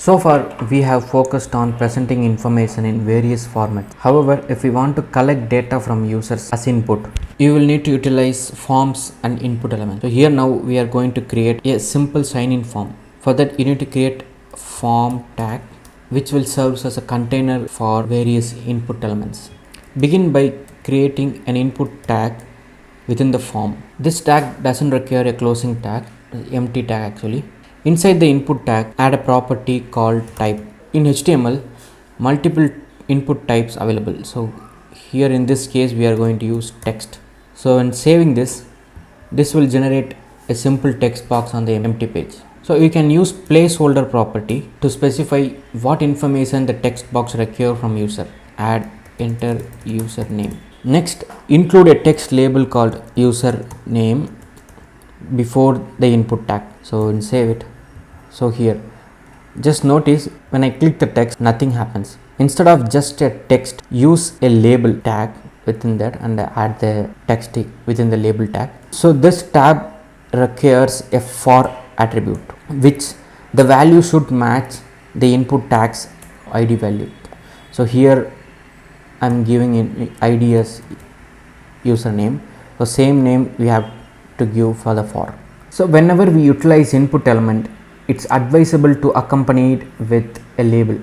So far, we have focused on presenting information in various formats. However, if we want to collect data from users as input, you will need to utilize forms and input elements. So here now we are going to create a simple sign-in form. For that, you need to create form tag, which will serve as a container for various input elements. Begin by creating an input tag within the form. This tag doesn't require a closing tag, empty tag actually. Inside the input tag, add a property called type. In HTML, multiple input types available. So here in this case, we are going to use text. So when saving this will generate a simple text box on the empty page. So you can use placeholder property to specify what information the text box requires from user. Add enter username. Next, include a text label called username before the input tag. So save it. So here, just notice when I click the text, nothing happens. Instead of just a text, use a label tag within that and add the text within the label tag. So this tab requires a for attribute, which the value should match the input tag's ID value. So here I'm giving in ID as username. So same name we have to give for the for. So whenever we utilize input element, it's advisable to accompany it with a label.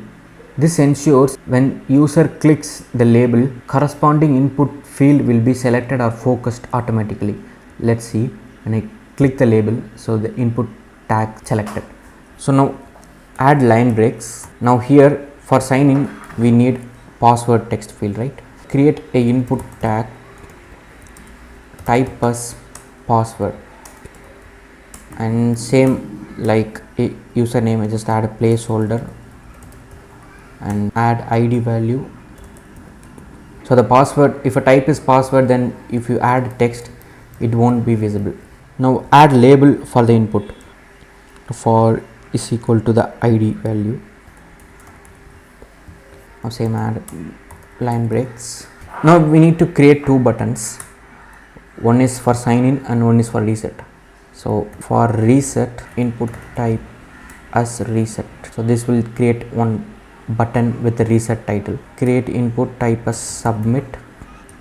This ensures when user clicks the label, corresponding input field will be selected or focused automatically. Let's see, when I click the label, so the input tag selected. So now add line breaks. Now here for sign in, we need password text field, right? Create a input tag, type as password, and same like a username, I just add a placeholder and add ID value. So the password, if a type is password, then if you add text, it won't be visible. Now add label for the input. For is equal to the ID value. Now same add line breaks. Now we need to create two buttons. One is for sign in and one is for reset. So for reset, input type as reset. So this will create one button with the reset title. Create input type as submit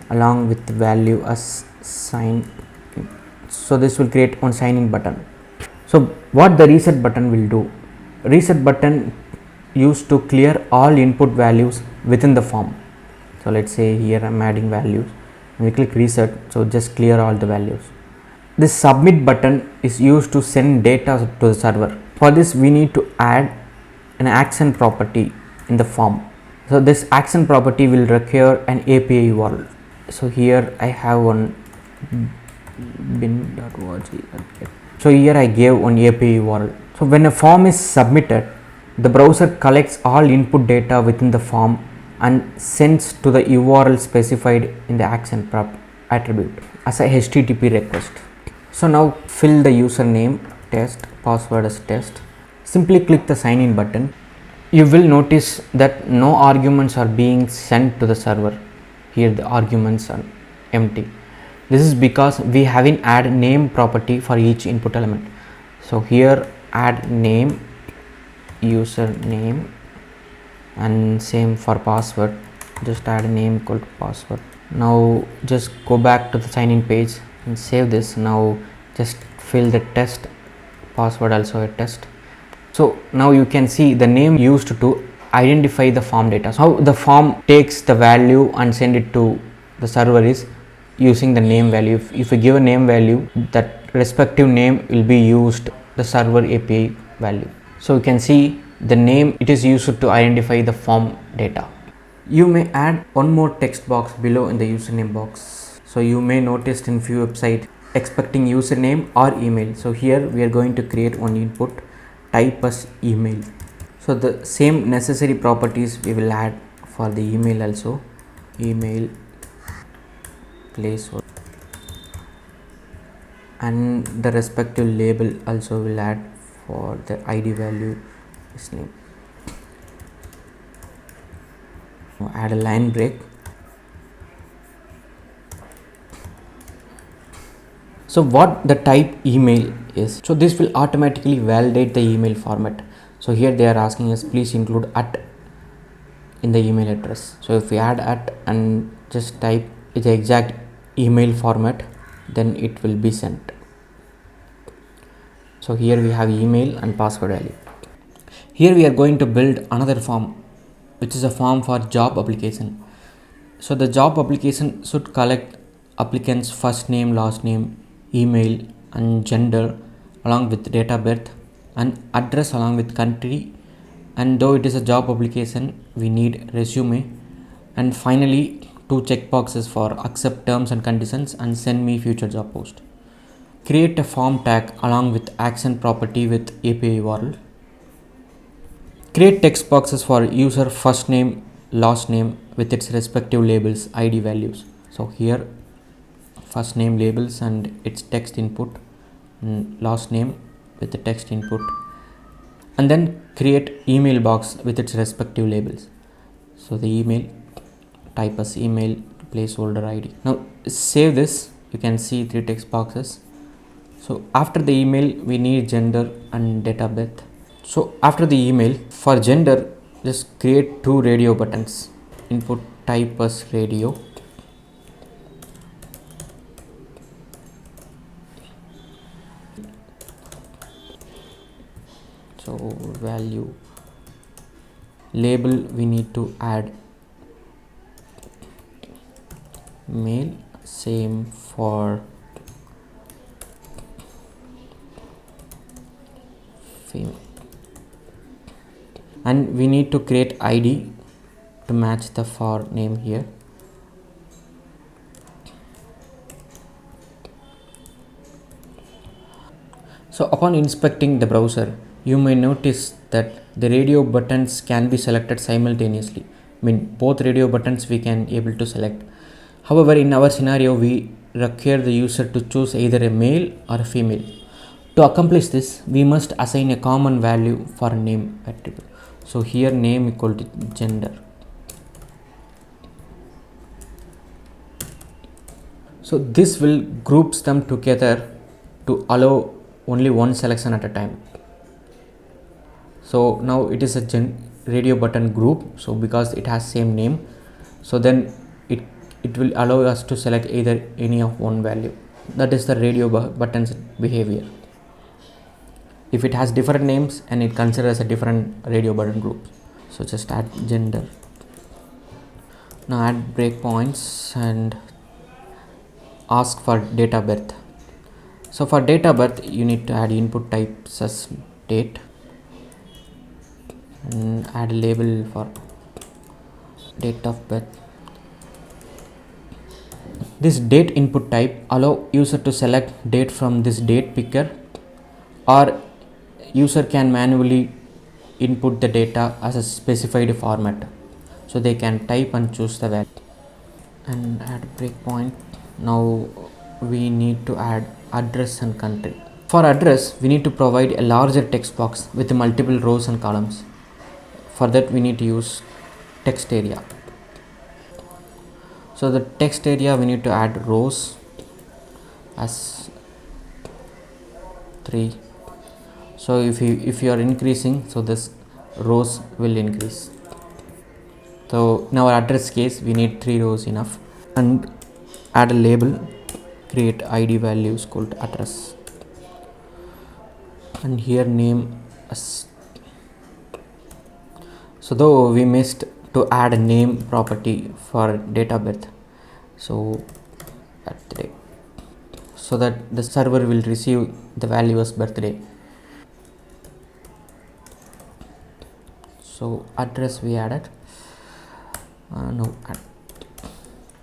along with the value as sign in. So this will create one sign in button. So what the reset button will do? Reset button used to clear all input values within the form. So let's say here I'm adding values. When we click reset, so just clear all the values. This submit button is used to send data to the server. For this we need to add an action property in the form. So this action property will require an API URL. So here I have one bin.org. So here I gave one API URL. So when a form is submitted, the browser collects all input data within the form and sends to the URL specified in the action attribute as a HTTP request. So now fill the username test, password as test. Simply click the sign in button. You will notice that no arguments are being sent to the server. Here the arguments are empty. This is because we haven't add name property for each input element. So here add name, username, and same for password, just add a name equal to password. Now just go back to the sign in page and save this. Now just fill the test, password also a test. So now you can see the name used to identify the form data. So how the form takes the value and send it to the server is using the name value. If you give a name value, that respective name will be used the server API value. So you can see the name, it is used to identify the form data. You may add one more text box below in the username box. So you may notice in few websites expecting username or email. So here we are going to create one input, type as email. So the same necessary properties we will add for the email also. Email placeholder and the respective label also will add for the ID value is name. Now add a line break. So what the type email is, so this will automatically validate the email format. So here they are asking us please include at in the email address. So if we add at and just type the exact email format, then it will be sent. So here we have email and password value. Here we are going to build another form, which is a form for job application. So the job application should collect applicants' first name, last name, email and gender along with date of birth and address along with country. And though it is a job application, we need resume. And finally, 2 checkboxes for accept terms and conditions and send me future job post. Create a form tag along with action property with API URL. Create text boxes for user first name, last name with its respective labels, ID values. So here first name labels and its text input, and last name with the text input, and then create email box with its respective labels. So the email, type as email, placeholder ID. Now save this. You can see 3 text boxes. So after the email we need gender and date of birth. So after the email, for gender just create 2 radio buttons. Input type as radio. So value label we need to add male, same for female, and we need to create ID to match the for name here. So upon inspecting the browser, you may notice that the radio buttons can be selected simultaneously. I mean, both radio buttons we can able to select. However, in our scenario, we require the user to choose either a male or a female. To accomplish this, we must assign a common value for a name attribute. So here name equal to gender. So this will groups them together to allow only one selection at a time. So now it is a radio button group. So because it has same name, so then it will allow us to select either any of one value. That is the radio buttons behavior. If it has different names and it considers a different radio button group. So just add gender. Now add breakpoints and ask for date of birth. So for date of birth, you need to add input types as date and add a label for date of birth. This date input type allow user to select date from this date picker, or user can manually input the data as a specified format. So they can type and choose the value and add breakpoint. Now we need to add address and country. For address, we need to provide a larger text box with multiple rows and columns. For that, we need to use text area. So the text area we need to add rows as 3. So if you are increasing, so this rows will increase. So in our address case, we need 3 rows enough, and add a label. Create ID values called address, and here name as. So though we missed to add a name property for date of birth, so birthday, so that the server will receive the value as birthday. So address we added.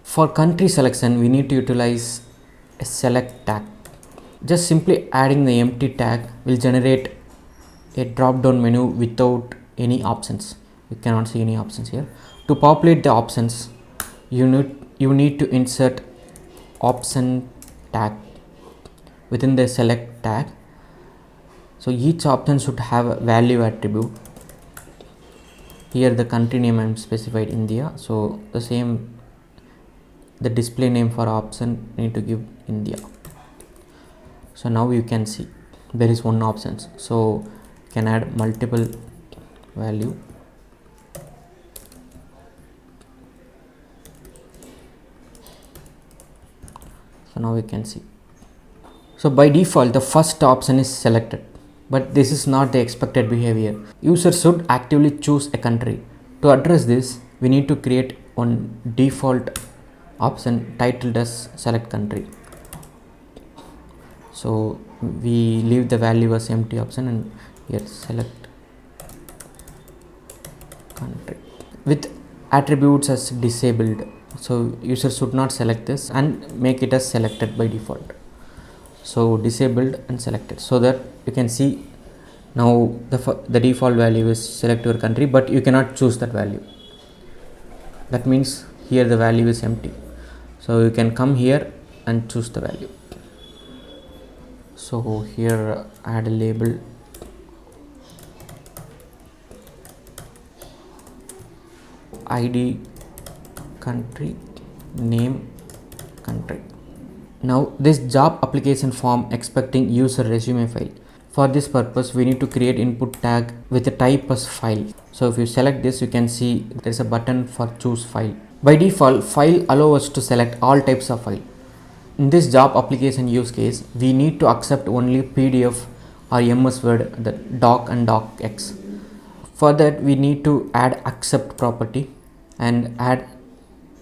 For country selection, we need to utilize a select tag. Just simply adding the empty tag will generate a drop down menu without any options. You cannot see any options here. To populate the options, you need to insert option tag within the select tag. So each option should have a value attribute. Here the country name I am specified India, so the same the display name for option need to give India. So now you can see there is one option. So can add multiple value. So now we can see. So by default the first option is selected, but this is not the expected behavior. User should actively choose a country. To address this, we need to create one default option titled as select country. So we leave the value as empty option and here select country with attributes as disabled. So user should not select this and make it as selected by default. So disabled and selected, so that you can see now the default value is select your country, but you cannot choose that value. That means here the value is empty. So you can come here and choose the value. So here add a label, ID country, name country. Now this job application form expecting user resume file. For this purpose we need to create input tag with the type as file. So if you select this, you can see there is a button for choose file. By default, file allows us to select all types of file. In this job application use case, we need to accept only PDF or MS Word, the doc and docx. For that we need to add accept property and add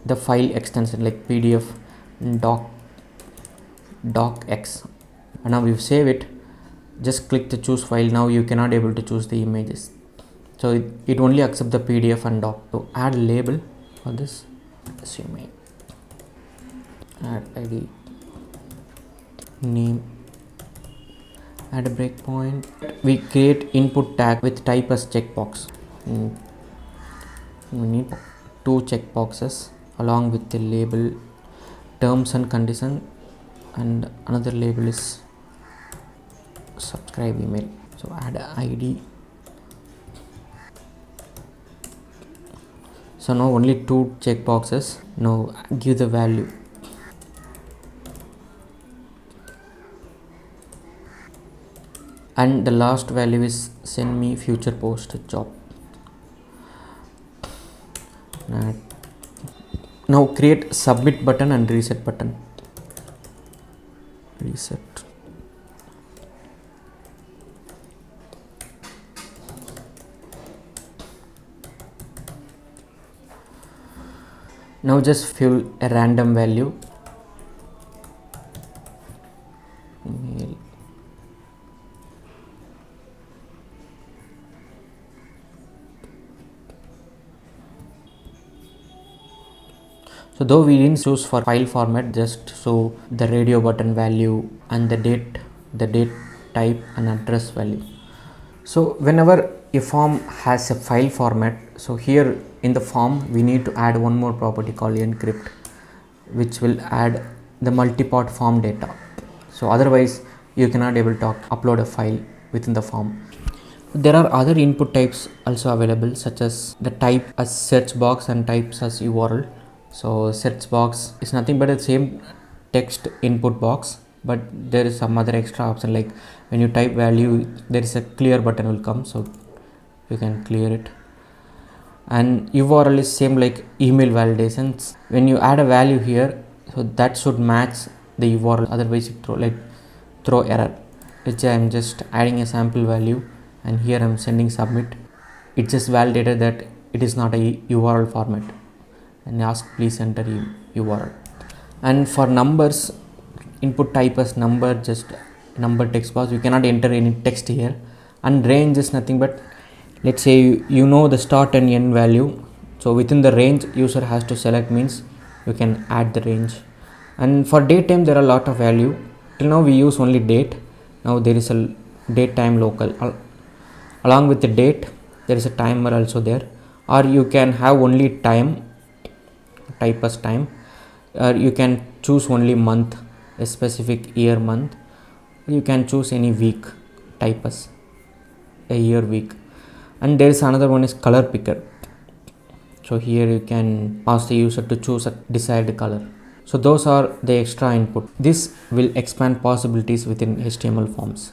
the file extension like PDF and docx. And now you save it, just click the choose file. Now you cannot able to choose the images, so it only accept the PDF and doc. So add label for this resume, add ID, name, add a breakpoint. We create input tag with type as checkbox. We need 2 checkboxes along with the label terms and condition, and another label is subscribe email. So add ID. So now only 2 checkboxes. Now give the value. And the last value is send me future post job. Now create submit button and reset button. Reset. Now just fill a random value. Email. So though we didn't choose for file format, just so the radio button value and the date type and address value. So whenever a form has a file format, so here in the form we need to add one more property called encrypt, which will add the multi-part form data. So otherwise you cannot able to upload a file within the form. There are other input types also available, such as the type as search box and types as URL. So search box is nothing but the same text input box, but there is some other extra option, like when you type value there is a clear button will come, so you can clear it. And URL is same like email validations. When you add a value here, so that should match the URL, otherwise you throw error, which I am just adding a sample value, and here I am sending submit. It just validated that it is not a URL format and ask please enter URL. And for numbers, input type as number, just number text box, you cannot enter any text here. And range is nothing but, let's say you know the start and end value, so within the range user has to select, means you can add the range. And for date time there are a lot of value. Till now we use only date. Now there is a date time local. Along with the date there is a timer also there, or you can have only time, type as time, or you can choose only month, a specific year month. You can choose any week, type as a year week. And there is another one is color picker. So here you can ask the user to choose a desired color. So those are the extra input. This will expand possibilities within HTML forms.